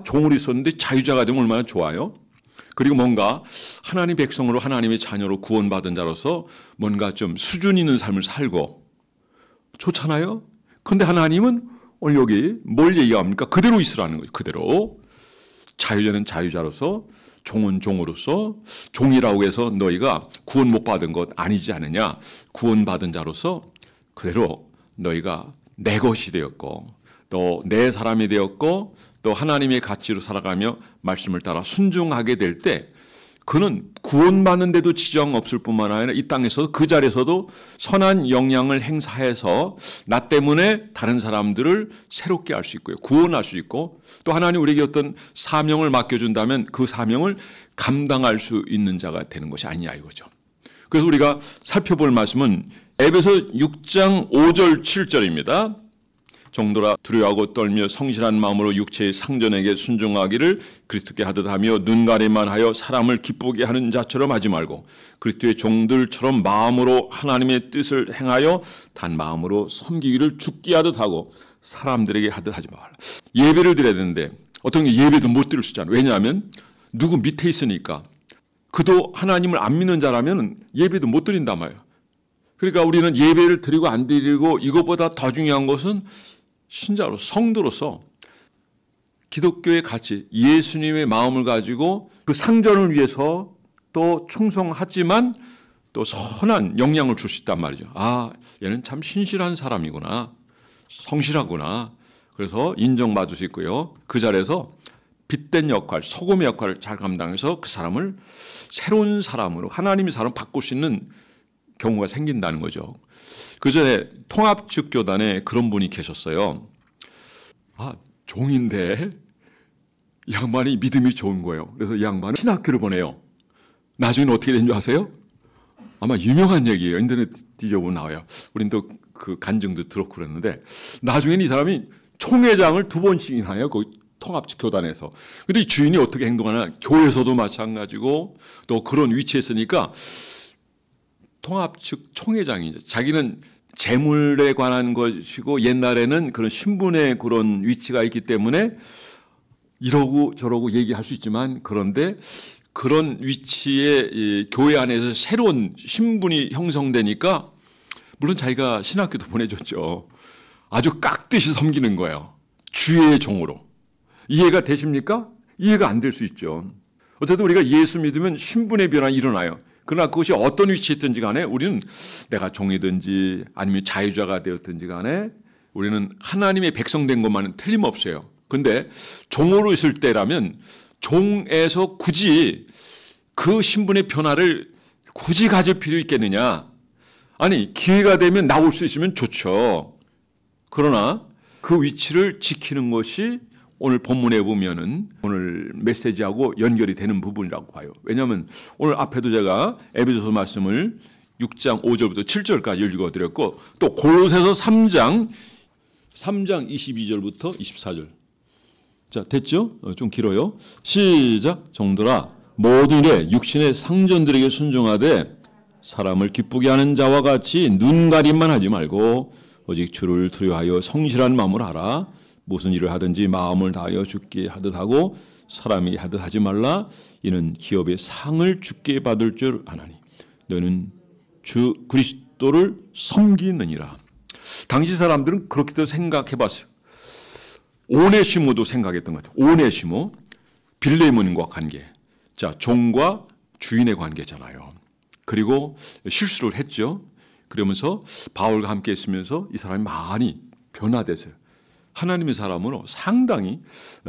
종으로 있었는데 자유자가 되면 얼마나 좋아요. 그리고 뭔가 하나님 백성으로 하나님의 자녀로 구원받은 자로서 뭔가 좀 수준 있는 삶을 살고 좋잖아요. 그런데 하나님은 오늘 여기 뭘 얘기합니까? 그대로 있으라는 거죠. 그대로. 자유자는 자유자로서, 종은 종으로서, 종이라고 해서 너희가 구원 못 받은 것 아니지 않느냐. 구원받은 자로서 그대로 너희가 내 것이 되었고 또 내 사람이 되었고 또 하나님의 가치로 살아가며 말씀을 따라 순종하게 될 때 그는 구원받는 데도 지장 없을 뿐만 아니라 이 땅에서 그 자리에서도 선한 영향을 행사해서 나 때문에 다른 사람들을 새롭게 할 수 있고요. 구원할 수 있고 또 하나님 우리에게 어떤 사명을 맡겨준다면 그 사명을 감당할 수 있는 자가 되는 것이 아니냐 이거죠. 그래서 우리가 살펴볼 말씀은 에베소 6장 5절 7절입니다. 정도라 두려워하고 떨며 성실한 마음으로 육체의 상전에게 순종하기를 그리스도께 하듯 하며 눈가림만 하여 사람을 기쁘게 하는 자처럼 하지 말고 그리스도의 종들처럼 마음으로 하나님의 뜻을 행하여 단 마음으로 섬기기를 죽게 하듯 하고 사람들에게 하듯 하지 말라. 예배를 드려야 되는데 어떤 게 예배도 못 드릴 수 있잖아요. 왜냐하면 누구 밑에 있으니까. 그도 하나님을 안 믿는 자라면 예배도 못 드린단 말이에요. 그러니까 우리는 예배를 드리고 안 드리고 이것보다 더 중요한 것은 신자로 성도로서 기독교의 가치, 예수님의 마음을 가지고 그 상전을 위해서 또 충성하지만 또 선한 영향을 줄 수 있단 말이죠. 얘는 참 신실한 사람이구나. 성실하구나. 그래서 인정받을 수 있고요. 그 자리에서 빛된 역할, 소금의 역할을 잘 감당해서 그 사람을 새로운 사람으로 하나님의 사람을 바꿀 수 있는 경우가 생긴다는 거죠. 그 전에 통합측교단에 그런 분이 계셨어요. 종인데 이 양반이 믿음이 좋은 거예요. 그래서 이 양반은 신학교를 보내요. 나중에는 어떻게 된 줄 아세요? 아마 유명한 얘기예요. 인터넷 뒤져보면 나와요. 우린 또 그 간증도 들었고 그랬는데 나중에는 이 사람이 총회장을 2번씩이나 해요. 그 통합측교단에서. 근데 이 주인이 어떻게 행동하나 교회에서도 마찬가지고 또 그런 위치에 있으니까 통합측 총회장이죠. 자기는 재물에 관한 것이고 옛날에는 그런 신분의 그런 위치가 있기 때문에 이러고 저러고 얘기할 수 있지만 그런데 그런 위치에 교회 안에서 새로운 신분이 형성되니까 물론 자기가 신학교도 보내줬죠. 아주 깍듯이 섬기는 거예요. 주의 종으로. 이해가 되십니까? 이해가 안 될 수 있죠. 어쨌든 우리가 예수 믿으면 신분의 변화가 일어나요. 그러나 그것이 어떤 위치에 있든지 간에 우리는 내가 종이든지 아니면 자유자가 되었든지 간에 우리는 하나님의 백성된 것만은 틀림없어요. 그런데 종으로 있을 때라면 종에서 굳이 그 신분의 변화를 굳이 가질 필요 있겠느냐. 아니 기회가 되면 나올 수 있으면 좋죠. 그러나 그 위치를 지키는 것이 오늘 본문에 보면은 오늘 메시지하고 연결이 되는 부분이라고 봐요. 왜냐하면 오늘 앞에도 제가 에베소서 말씀을 6장 5절부터 7절까지 읽어드렸고 또 골로새서 3장 22절부터 24절. 자, 됐죠? 좀 길어요. 시작. 정도라 모든 일에 육신의 상전들에게 순종하되 사람을 기쁘게 하는 자와 같이 눈가림만 하지 말고 오직 주를 두려워하여 성실한 마음으로 하라. 무슨 일을 하든지 마음을 다하여 주께 하듯 하고 사람이 하듯 하지 말라. 이는 기업의 상을 주께 받을 줄 아나니 너는 주 그리스도를 섬기느니라. 당시 사람들은 그렇게도 생각해봤어요. 오네시모도 생각했던 것 같아요. 오네시모, 빌레몬과 관계. 자, 종과 주인의 관계잖아요. 그리고 실수를 했죠. 그러면서 바울과 함께 있으면서 이 사람이 많이 변화됐어요. 하나님의 사람으로 상당히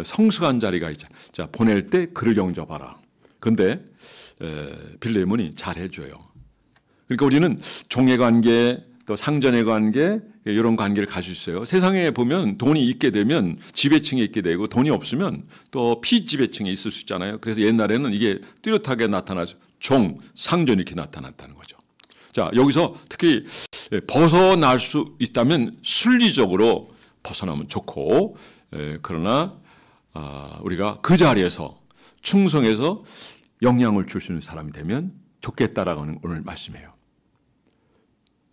성숙한 자리가 있잖아요. 자, 보낼 때 그를 영접하라. 그런데 빌레몬이 잘해줘요. 그러니까 우리는 종의 관계, 또 상전의 관계, 이런 관계를 가질 수 있어요. 세상에 보면 돈이 있게 되면 지배층에 있게 되고 돈이 없으면 또 피지배층에 있을 수 있잖아요. 그래서 옛날에는 이게 뚜렷하게 나타나죠. 종, 상전 이렇게 나타났다는 거죠. 자, 여기서 특히 벗어날 수 있다면 순리적으로 벗어나면 좋고, 그러나 우리가 그 자리에서 충성해서 영향을 줄 수 있는 사람이 되면 좋겠다라고 하는 오늘 말씀이에요.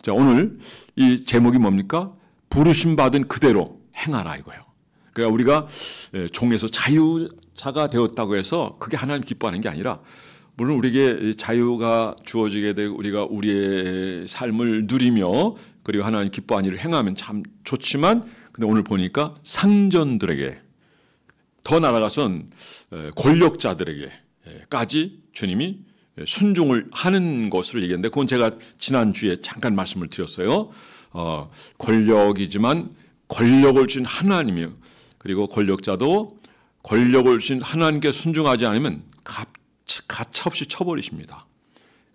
자, 오늘 이 제목이 뭡니까? 부르심 받은 그대로 행하라 이거예요. 그러니까 우리가 종에서 자유자가 되었다고 해서 그게 하나님 기뻐하는 게 아니라, 물론 우리에게 자유가 주어지게 되고 우리가 우리의 삶을 누리며 그리고 하나님 기뻐하는 일을 행하면 참 좋지만, 근데 오늘 보니까 상전들에게, 더 나아가선 권력자들에게까지 주님이 순종을 하는 것으로 얘기했는데, 그건 제가 지난주에 잠깐 말씀을 드렸어요. 권력이지만 권력을 주신 하나님이요, 그리고 권력자도 권력을 주신 하나님께 순종하지 않으면 가차없이 쳐버리십니다.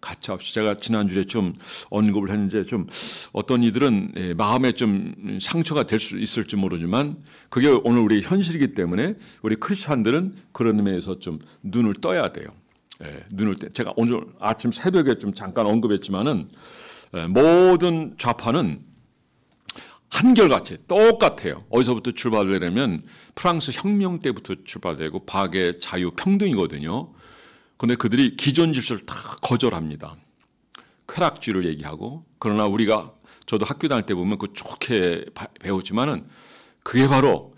가차없이. 제가 지난주에 좀 언급을 했는데, 좀 어떤 이들은 마음에 좀 상처가 될 수 있을지 모르지만 그게 오늘 우리 현실이기 때문에 우리 크리스찬들은 그런 의미에서 좀 눈을 떠야 돼요. 제가 오늘 아침 새벽에 좀 잠깐 언급했지만은, 모든 좌파는 한결같이 똑같아요. 어디서부터 출발되려면 프랑스 혁명 때부터 출발되고 박의 자유 평등이거든요. 그런데 그들이 기존 질서를 다 거절합니다. 쾌락주의를 얘기하고, 그러나 우리가, 저도 학교 다닐 때 보면 그 좋게 배웠지만은 그게 바로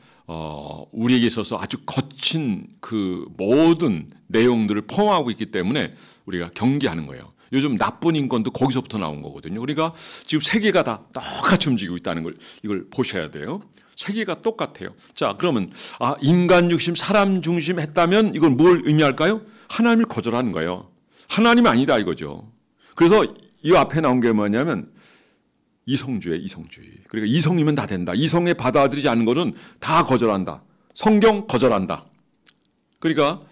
우리에게 있어서 아주 거친 그 모든 내용들을 포함하고 있기 때문에 우리가 경계하는 거예요. 요즘 나쁜 인권도 거기서부터 나온 거거든요. 우리가 지금 세계가 다 똑같이 움직이고 있다는 걸, 이걸 보셔야 돼요. 세계가 똑같아요. 자, 그러면 인간 중심, 사람 중심 했다면 이건 뭘 의미할까요? 하나님을 거절하는 거예요. 하나님이 아니다 이거죠. 그래서 이 앞에 나온 게 뭐냐면 이성주의. 그러니까 이성이면 다 된다. 이성에 받아들이지 않는 것은 다 거절한다. 성경 거절한다. 그러니까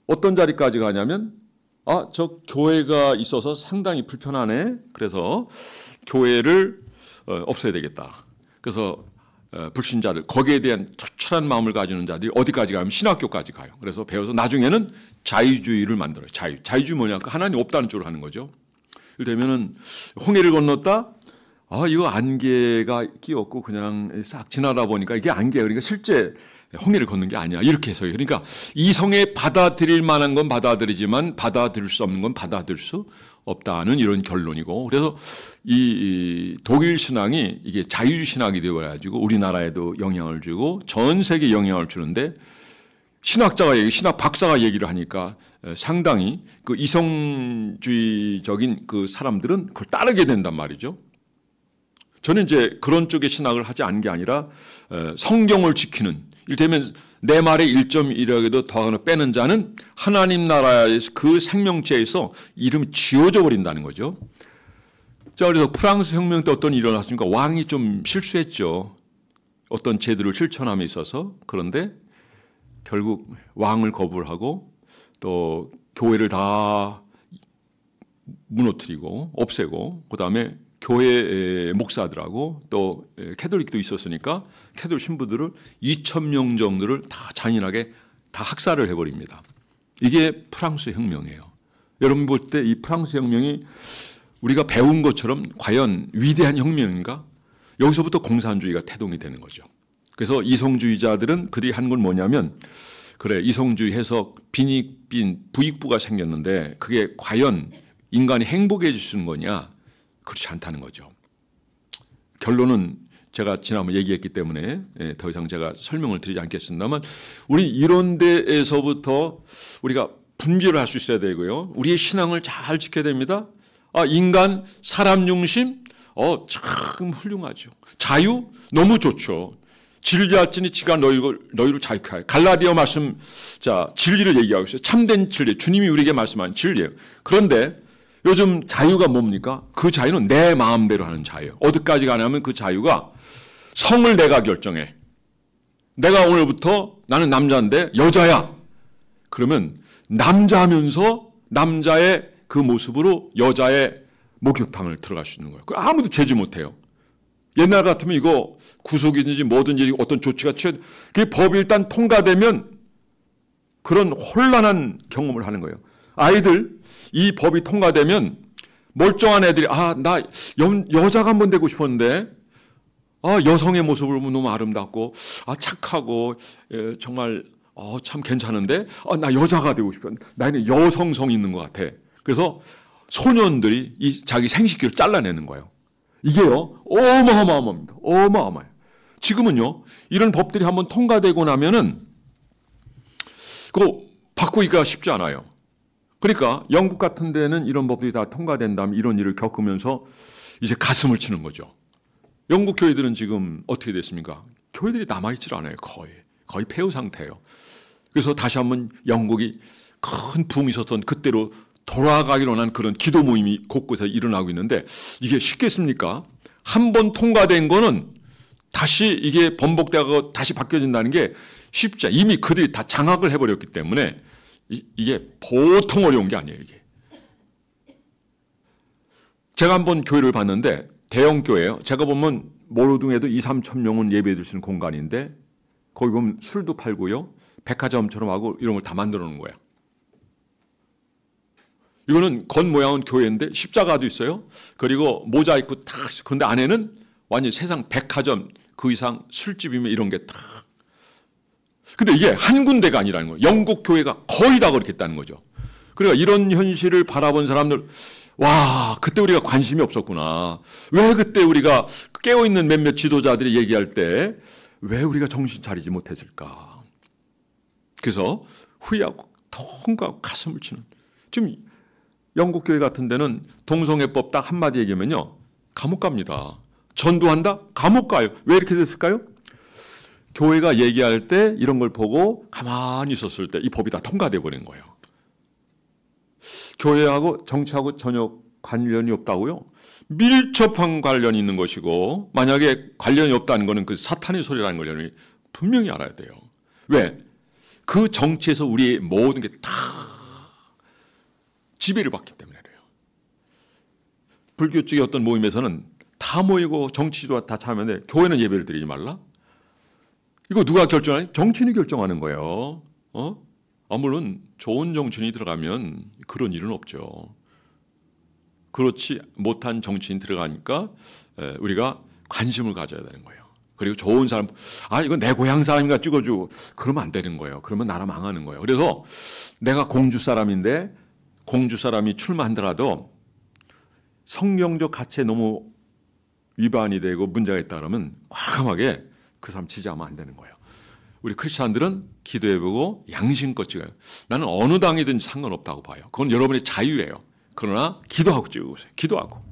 어떤 자리까지 가냐면, 저 교회가 있어서 상당히 불편하네. 그래서 교회를 없애야 되겠다. 그래서 불신자들, 거기에 대한 투철한 마음을 가지는 자들이 어디까지 가면 신학교까지 가요. 그래서 배워서 나중에는 자유주의를 만들어요. 자유주의 뭐냐? 하나님 없다는 쪽으로 하는 거죠. 이를테면은 홍해를 건넜다. 이거 안개가 끼었고 그냥 싹 지나다 보니까 이게 안개야. 그러니까 실제 홍해를 걷는 게 아니야. 이렇게 해서요. 그러니까 이성에 받아들일 만한 건 받아들이지만 받아들일 수 없는 건 받아들일 수 없다는 이런 결론이고, 그래서 이 독일 신앙이 이게 자유주의 신학이 되어가지고 우리나라에도 영향을 주고 전 세계에 영향을 주는데, 신학 박사가 얘기를 하니까 상당히 그 이성주의적인 그 사람들은 그걸 따르게 된단 말이죠. 저는 이제 그런 쪽의 신학을 하지 않은 게 아니라 성경을 지키는, 이를테면 내 말의 1.1억에도 더 하나 빼는 자는 하나님 나라의 그 생명체에서 이름이 지워져 버린다는 거죠. 자, 그래서 프랑스 혁명 때 어떤 일이 일어났습니까? 왕이 좀 실수했죠. 어떤 제도를 실천함에 있어서. 그런데 결국 왕을 거부를 하고 또 교회를 다 무너뜨리고 없애고, 그다음에 교회 목사들하고 또 캐톨릭도 있었으니까 캐톨릭 신부들을 2,000명 정도를 다 잔인하게 다 학살을 해버립니다. 이게 프랑스 혁명이에요. 여러분 볼 때 이 프랑스 혁명이 우리가 배운 것처럼 과연 위대한 혁명인가? 여기서부터 공산주의가 태동이 되는 거죠. 그래서 이성주의자들은 그들이 한 건 뭐냐면, 그래, 이성주의 해서 빈익빈 부익부가 생겼는데 그게 과연 인간이 행복해질 수 있는 거냐? 그렇지 않다는 거죠. 결론은 제가 지난번 얘기했기 때문에 더 이상 제가 설명을 드리지 않겠습니다만, 우리 이런 데에서부터 우리가 분별을 할 수 있어야 되고요. 우리의 신앙을 잘 지켜야 됩니다. 인간, 사람 중심, 참 훌륭하죠. 자유, 너무 좋죠. 진리할지니 지가 너희를 자유케 하여. 갈라디아 말씀, 자, 진리를 얘기하고 있어요. 참된 진리, 주님이 우리에게 말씀한 진리예요. 그런데 요즘 자유가 뭡니까? 그 자유는 내 마음대로 하는 자유예요. 어디까지 가냐면 그 자유가 성을 내가 결정해. 내가 오늘부터 나는 남자인데 여자야. 그러면 남자하면서 남자의 그 모습으로 여자의 목욕탕을 들어갈 수 있는 거예요. 아무도 제지 못해요. 옛날 같으면 이거 구속이든지 뭐든지 어떤 조치가 그 법이 일단 통과되면 그런 혼란한 경험을 하는 거예요. 아이들 이 법이 통과되면 멀쩡한 애들이 나 여자가 한번 되고 싶었는데 여성의 모습을 보면 너무 아름답고 착하고 정말 참 괜찮은데 나 여자가 되고 싶어. 나는 여성성이 있는 것 같아. 그래서 소년들이 자기 생식기를 잘라내는 거예요. 이게요 어마어마합니다. 어마어마해요. 지금은요, 이런 법들이 한번 통과되고 나면은 그거 바꾸기가 쉽지 않아요. 그러니까 영국 같은 데는 이런 법들이 다 통과된 다음에 이런 일을 겪으면서 이제 가슴을 치는 거죠. 영국 교회들은 지금 어떻게 됐습니까? 교회들이 남아있질 않아요. 거의 폐허 상태예요. 그래서 다시 한번 영국이 큰 붐이 있었던 그때로 돌아가기로 한 그런 기도 모임이 곳곳에 일어나고 있는데 이게 쉽겠습니까? 한 번 통과된 거는 다시 이게 번복되고 다시 바뀌어진다는 게 쉽지 않아요. 이미 그들이 다 장악을 해버렸기 때문에 이게 보통 어려운 게 아니에요. 이게. 제가 한번 교회를 봤는데 대형 교회예요. 제가 보면 모로둥에도 2, 3천 명은 예배드릴 수 있는 공간인데 거기 보면 술도 팔고요. 백화점처럼 하고 이런 걸 다 만들어 놓은 거예요. 이거는 겉모양은 교회인데 십자가도 있어요. 그리고 모자 입고 딱 그런데 안에는 완전 세상 백화점 그 이상 술집이면 이런 게 다. 근데 이게 한 군데가 아니라는 거예요. 영국 교회가 거의 다 그렇게 했다는 거죠. 그러니까 이런 현실을 바라본 사람들 와 그때 우리가 관심이 없었구나. 왜 그때 우리가 깨어있는 몇몇 지도자들이 얘기할 때 왜 우리가 정신 차리지 못했을까. 그래서 후회하고 통과 가슴을 치는. 지금 영국 교회 같은 데는 동성애법 딱 한마디 얘기하면요. 감옥 갑니다. 전도한다? 감옥 가요. 왜 이렇게 됐을까요? 교회가 얘기할 때 이런 걸 보고 가만히 있었을 때 이 법이 다 통과돼 버린 거예요. 교회하고 정치하고 전혀 관련이 없다고요? 밀접한 관련이 있는 것이고 만약에 관련이 없다는 것은 그 사탄의 소리라는 걸 여러분이 분명히 알아야 돼요. 왜? 그 정치에서 우리의 모든 게 다 지배를 받기 때문에 그래요. 불교 쪽의 어떤 모임에서는 다 모이고 정치도 다 참여하는데 교회는 예배를 드리지 말라? 이거 누가 결정하냐? 정치인이 결정하는 거예요. 물론 좋은 정치인이 들어가면 그런 일은 없죠. 그렇지 못한 정치인 들어가니까 우리가 관심을 가져야 되는 거예요. 그리고 좋은 사람, 이건 내 고향 사람인가 찍어주고 그러면 안 되는 거예요. 그러면 나라 망하는 거예요. 그래서 내가 공주 사람인데 공주 사람이 출마한다라도 성경적 가치에 너무 위반이 되고 문제가 있다 그러면 과감하게 그 사람 지지하면 안 되는 거예요. 우리 크리스찬들은 기도해보고 양심껏 찍어요. 나는 어느 당이든지 상관없다고 봐요. 그건 여러분의 자유예요. 그러나 기도하고 찍으세요. 기도하고.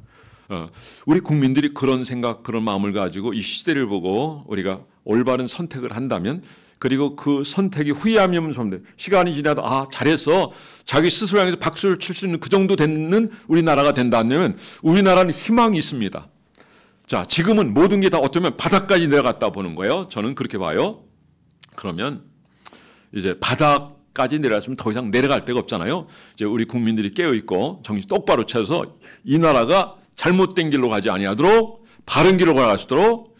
우리 국민들이 그런 생각, 그런 마음을 가지고 이 시대를 보고 우리가 올바른 선택을 한다면 그리고 그 선택이 후회함이 없는 선택. 시간이 지나도 잘했어. 자기 스스로 향해서 박수를 칠 수 있는 그 정도 되는 우리나라가 된다면 우리나라는 희망이 있습니다. 자, 지금은 모든 게 다 어쩌면 바닥까지 내려갔다 보는 거예요. 저는 그렇게 봐요. 그러면 이제 바닥까지 내려갔으면 더 이상 내려갈 데가 없잖아요. 이제 우리 국민들이 깨어있고 정신 똑바로 차려서 이 나라가 잘못된 길로 가지 아니하도록 바른 길로 갈 수 있도록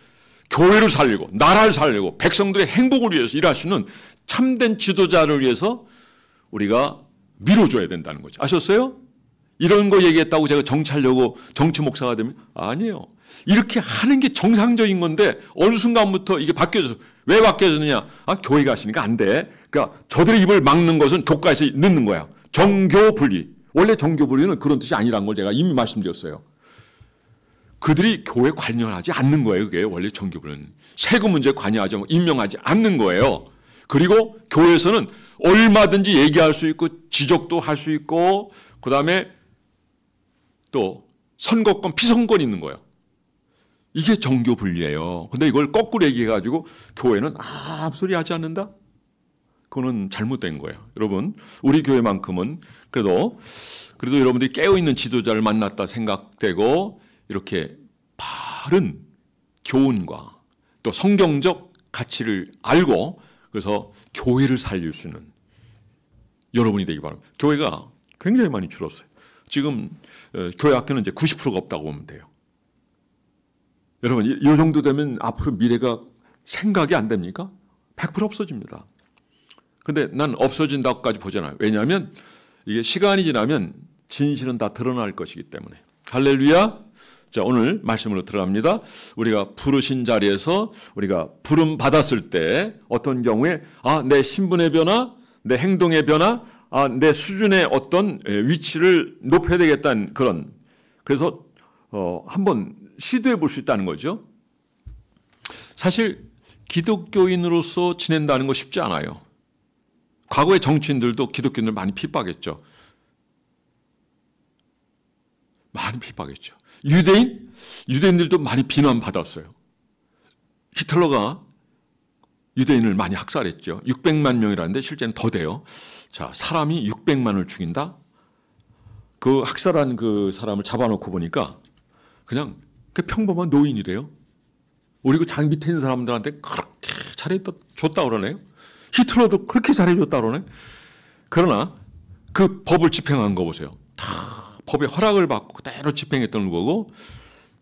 교회를 살리고 나라를 살리고 백성들의 행복을 위해서 일하시는 참된 지도자를 위해서 우리가 밀어줘야 된다는 거죠. 아셨어요? 이런 거 얘기했다고 제가 정치하려고 정치 목사가 되면 아니에요. 이렇게 하는 게 정상적인 건데 어느 순간부터 이게 바뀌어져서 왜 바뀌어졌느냐? 교회가 하시니까 안 돼. 그러니까 저들의 입을 막는 것은 교과에서 넣는 거야. 정교분리. 원래 정교분리는 그런 뜻이 아니라는 걸 제가 이미 말씀드렸어요. 그들이 교회에 관여하지 않는 거예요. 그게 원래 정교분리는. 세금 문제에 관여하지 않고 임명하지 않는 거예요. 그리고 교회에서는 얼마든지 얘기할 수 있고 지적도 할 수 있고 그다음에 또 선거권, 피선권이 있는 거예요. 이게 정교분리예요. 근데 이걸 거꾸로 얘기해가지고 교회는 아무 소리 하지 않는다? 그거는 잘못된 거예요. 여러분, 우리 교회만큼은 그래도 여러분들이 깨어있는 지도자를 만났다 생각되고 이렇게 바른 교훈과 또 성경적 가치를 알고 그래서 교회를 살릴 수 있는 여러분이 되기 바랍니다. 교회가 굉장히 많이 줄었어요. 지금 교회 학교는 이제 90%가 없다고 보면 돼요. 여러분, 이 정도 되면 앞으로 미래가 생각이 안 됩니까? 100% 없어집니다. 근데 난 없어진다고까지 보잖아요. 왜냐하면 이게 시간이 지나면 진실은 다 드러날 것이기 때문에. 할렐루야. 자, 오늘 말씀으로 들어갑니다. 우리가 부르신 자리에서 우리가 부름 받았을 때 어떤 경우에 내 신분의 변화, 내 행동의 변화, 내 수준의 어떤 위치를 높여야 되겠다는 그런 그래서 한번 시도해 볼 수 있다는 거죠. 사실 기독교인으로서 지낸다는 거 쉽지 않아요. 과거의 정치인들도 기독교인들 많이 핍박했죠. 많이 핍박했죠. 유대인들도 많이 비난받았어요. 히틀러가 유대인을 많이 학살했죠. 600만 명이라는데 실제는 더 돼요. 자, 사람이 600만을 죽인다? 그 학살한 그 사람을 잡아놓고 보니까 그냥 그 평범한 노인이래요. 우리 그 자기 밑에 있는 사람들한테 그렇게 잘해줬다 그러네요. 히틀러도 그렇게 잘해줬다 그러네. 그러나 그 법을 집행한 거 보세요. 다 법의 허락을 받고 그대로 집행했던 거고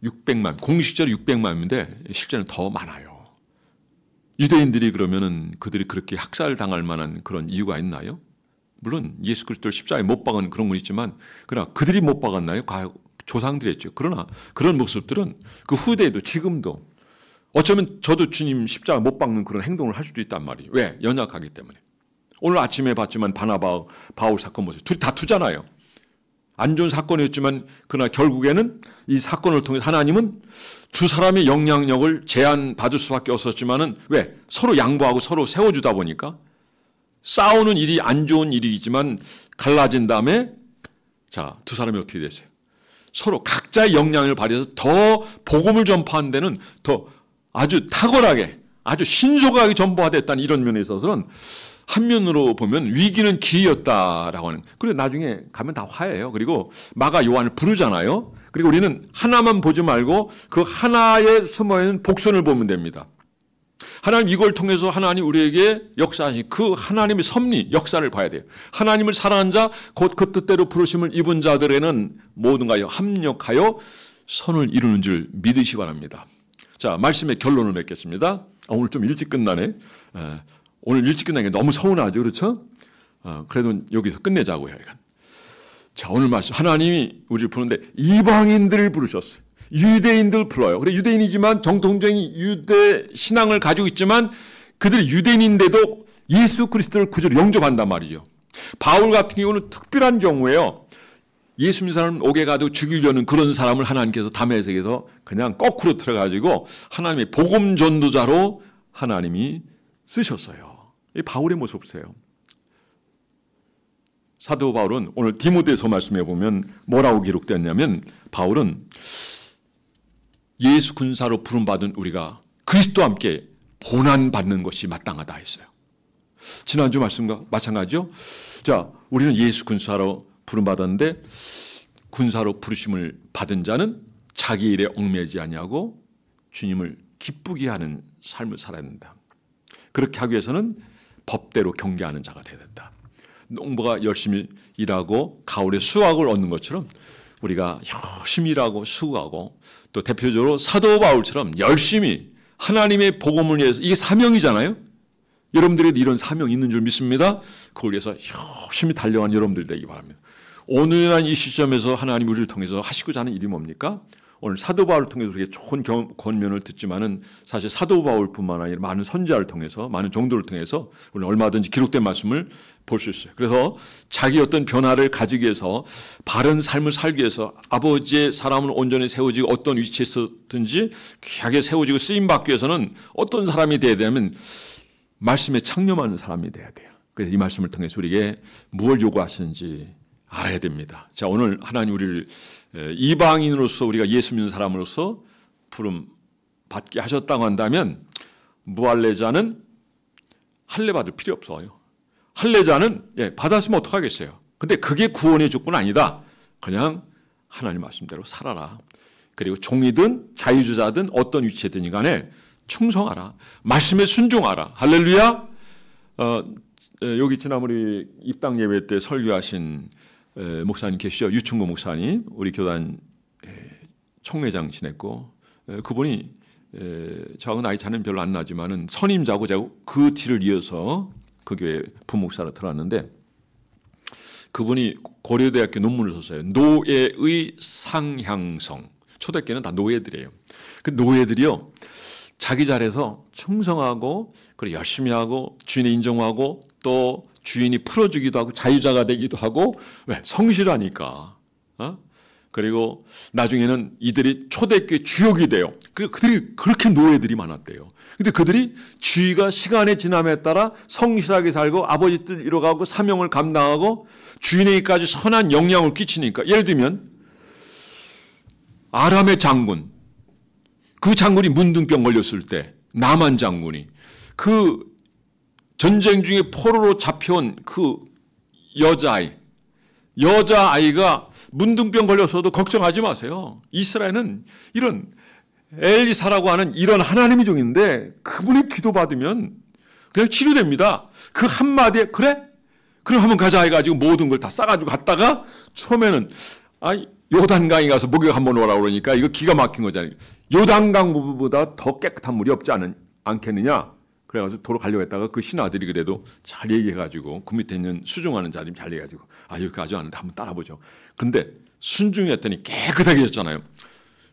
600만, 공식적으로 600만인데 실제는 더 많아요. 유대인들이 그러면은 그들이 그렇게 학살당할 만한 그런 이유가 있나요? 물론 예수 그리스도를 십자가에 못 박은 그런 건 있지만 그러나 그들이 못 박았나요? 조상들이 했죠. 그러나 그런 모습들은 그 후대에도 지금도 어쩌면 저도 주님 십자가 못 박는 그런 행동을 할 수도 있단 말이에요. 왜? 연약하기 때문에. 오늘 아침에 봤지만 바나바, 바울 사건 보세요. 둘이 다투잖아요. 안 좋은 사건이었지만 그러나 결국에는 이 사건을 통해 하나님은 두 사람의 영향력을 제한받을 수밖에 없었지만은 왜? 서로 양보하고 서로 세워주다 보니까 싸우는 일이 안 좋은 일이지만 갈라진 다음에 자, 두 사람이 어떻게 되세요? 서로 각자의 역량을 발휘해서 더 복음을 전파하는 데는 더 아주 탁월하게 아주 신속하게 전파됐다는 이런 면에 있어서는 한면으로 보면 위기는 기회였다라고 하는. 그리고 나중에 가면 다 화해예요. 그리고 마가 요한을 부르잖아요. 그리고 우리는 하나만 보지 말고 그 하나에 숨어있는 복선을 보면 됩니다. 하나님 이걸 통해서 하나님 우리에게 역사하신 그 하나님의 섭리 역사를 봐야 돼요. 하나님을 사랑한 자 곧 그 뜻대로 부르심을 입은 자들에는 모든가 합력하여 선을 이루는 줄 믿으시 바랍니다. 자, 말씀의 결론을 맺겠습니다. 오늘 좀 일찍 끝나네. 오늘 일찍 끝나는 게 너무 서운하죠. 그렇죠? 그래도 여기서 끝내자고요. 자, 오늘 말씀 하나님이 우리를 부르는데 이방인들을 부르셨어요. 유대인들 불러요. 그래 유대인이지만 정통적인 유대 신앙을 가지고 있지만 그들이 유대인인데도 예수 그리스도를 구주로 영접한단 말이죠. 바울 같은 경우는 특별한 경우예요. 예수 믿는 사람 옥에 가도 죽이려는 그런 사람을 하나님께서 다메섹에서 그냥 거꾸로 틀어가지고 하나님의 복음 전도자로 하나님이 쓰셨어요. 이 바울의 모습 보세요. 사도 바울은 오늘 디모데서 말씀해 보면 뭐라고 기록되었냐면 바울은 예수 군사로 부름받은 우리가 그리스도와 함께 고난받는 것이 마땅하다 했어요. 지난주 말씀과 마찬가지죠. 자, 우리는 예수 군사로 부름받았는데 군사로 부르심을 받은 자는 자기 일에 얽매이지 아니하고 주님을 기쁘게 하는 삶을 살아야 된다. 그렇게 하기 위해서는 법대로 경계하는 자가 되어야 된다. 농부가 열심히 일하고 가을에 수확을 얻는 것처럼 우리가 열심히 일하고 수고하고 또 대표적으로 사도 바울처럼 열심히 하나님의 복음을 위해서 이게 사명이잖아요. 여러분들에도 이런 사명이 있는 줄 믿습니다. 그걸 위해서 열심히 달려간 여러분들 되기 바랍니다. 오늘이나 이 시점에서 하나님 우리를 통해서 하시고자 하는 일이 뭡니까? 오늘 사도 바울을 통해서 우리가 좋은 권면을 듣지만은 사실 사도 바울뿐만 아니라 많은 선지자를 통해서 많은 종도를 통해서 우리는 얼마든지 기록된 말씀을 볼 수 있어요. 그래서 자기 어떤 변화를 가지기 위해서 바른 삶을 살기 위해서 아버지의 사람을 온전히 세워지고 어떤 위치에 있었든지 귀하게 세워지고 쓰임 받기 위해서는 어떤 사람이 되어야 되면 말씀에 창념하는 사람이 되어야 돼요. 그래서 이 말씀을 통해서 우리에게 무엇을 요구하시는지 알아야 됩니다. 자, 오늘 하나님 우리를 이방인으로서 우리가 예수 믿는 사람으로서 부름 받게 하셨다고 한다면 무할례자는 할례 받을 필요 없어요. 할례자는 받았으면 어떡하겠어요. 근데 그게 구원의 조건 아니다. 그냥 하나님 말씀대로 살아라. 그리고 종이든 자유주자든 어떤 위치에든 간에 충성하라. 말씀에 순종하라. 할렐루야. 여기 지난번에 입당 예배 때 설교하신 목사님 계시죠? 유충구 목사님, 우리 교단 총회장 지냈고 그분이 저하고 나이 차는 별로 안 나지만은 선임자고 제가 그 뒤를 이어서 그 교회 부목사로 들어왔는데 그분이 고려대학교 논문을 썼어요. 노예의 상향성. 초대교회는 다 노예들이에요. 그 노예들이요 자기 자리에서 충성하고 그리고 열심히 하고 주인을 인정하고 또 주인이 풀어주기도 하고 자유자가 되기도 하고 왜? 성실하니까. 그리고 나중에는 이들이 초대교회 주역이 돼요. 그들이 그렇게 노예들이 많았대요. 근데 그들이 주의가 시간의 지남에 따라 성실하게 살고 아버지 뜻 이뤄가고 사명을 감당하고 주인에게까지 선한 영향을 끼치니까, 예를 들면 아람의 장군, 그 장군이 문둥병 걸렸을 때 나만 장군이 그 전쟁 중에 포로로 잡혀온 그 여자아이가 문둥병 걸렸어도 걱정하지 마세요. 이스라엘은 이런 엘리사라고 하는 이런 하나님의 종인데 그분이 기도받으면 그냥 치료됩니다. 그 한마디에 그래? 그럼 한번 가자 해가지고 모든 걸 다 싸가지고 갔다가 처음에는 요단강에 가서 목욕 한번 오라 그러니까 이거 기가 막힌 거잖아요. 요단강보다 더 깨끗한 물이 없지 않겠느냐? 그래가지고 도로 가려고 했다가 그 신하들이 그래도 잘 얘기해가지고 그 밑에 있는 수종하는 자들이 잘 얘기해가지고 여기 가져왔는데 한번 따라보죠. 근데 순종했더니 깨끗하게 졌잖아요.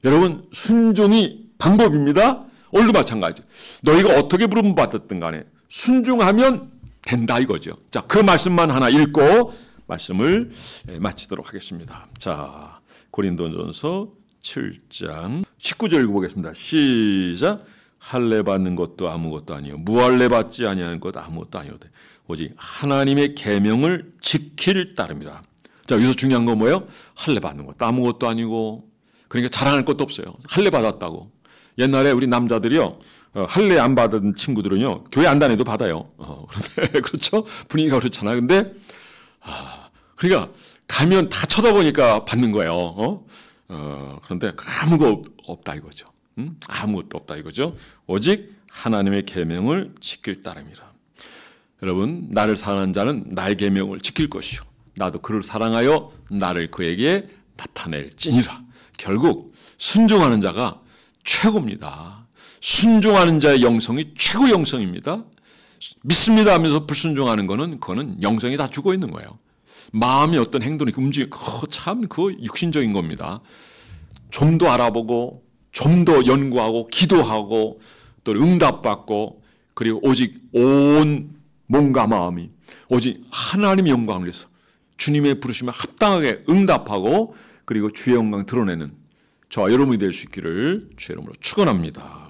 여러분, 순종이 방법입니다. 오늘도 마찬가지. 너희가 어떻게 부름 받았든 간에 순종하면 된다 이거죠. 자, 그 말씀만 하나 읽고 말씀을 마치도록 하겠습니다. 자, 고린도전서 7장 19절 읽어보겠습니다. 시작. 할례 받는 것도 아무것도 아니요 무할례 받지 아니하는 것도 아무것도 아니오되 오직 하나님의 계명을 지킬 따름이라. 자, 여기서 중요한 건 뭐예요? 할례 받는 것도 아무것도 아니고, 그러니까 자랑할 것도 없어요. 할례 받았다고. 옛날에 우리 남자들이요, 할례 안 받은 친구들은요 교회 안 다녀도 받아요. 그런데 그렇죠? 분위기가 그렇잖아요. 근데 그러니까 가면 다 쳐다보니까 받는 거예요. 그런데 아무것도 없다 이거죠. 아무것도 없다 이거죠. 오직 하나님의 계명을 지킬 따름이라. 여러분, 나를 사랑하는 자는 나의 계명을 지킬 것이요 나도 그를 사랑하여 나를 그에게 나타낼지니라. 결국 순종하는 자가 최고입니다. 순종하는 자의 영성이 최고 영성입니다. 믿습니다 하면서 불순종하는 그거는 영성이 다 죽어 있는 거예요. 마음이 어떤 행동이 움직이고 참 그거 육신적인 겁니다. 좀 더 알아보고 좀 더 연구하고 기도하고 또 응답받고, 그리고 오직 온 몸과 마음이 오직 하나님의 영광을 위해서 주님의 부르심에 합당하게 응답하고, 그리고 주의 영광 드러내는 저와 여러분이 될 수 있기를 주의 이름으로 축원합니다.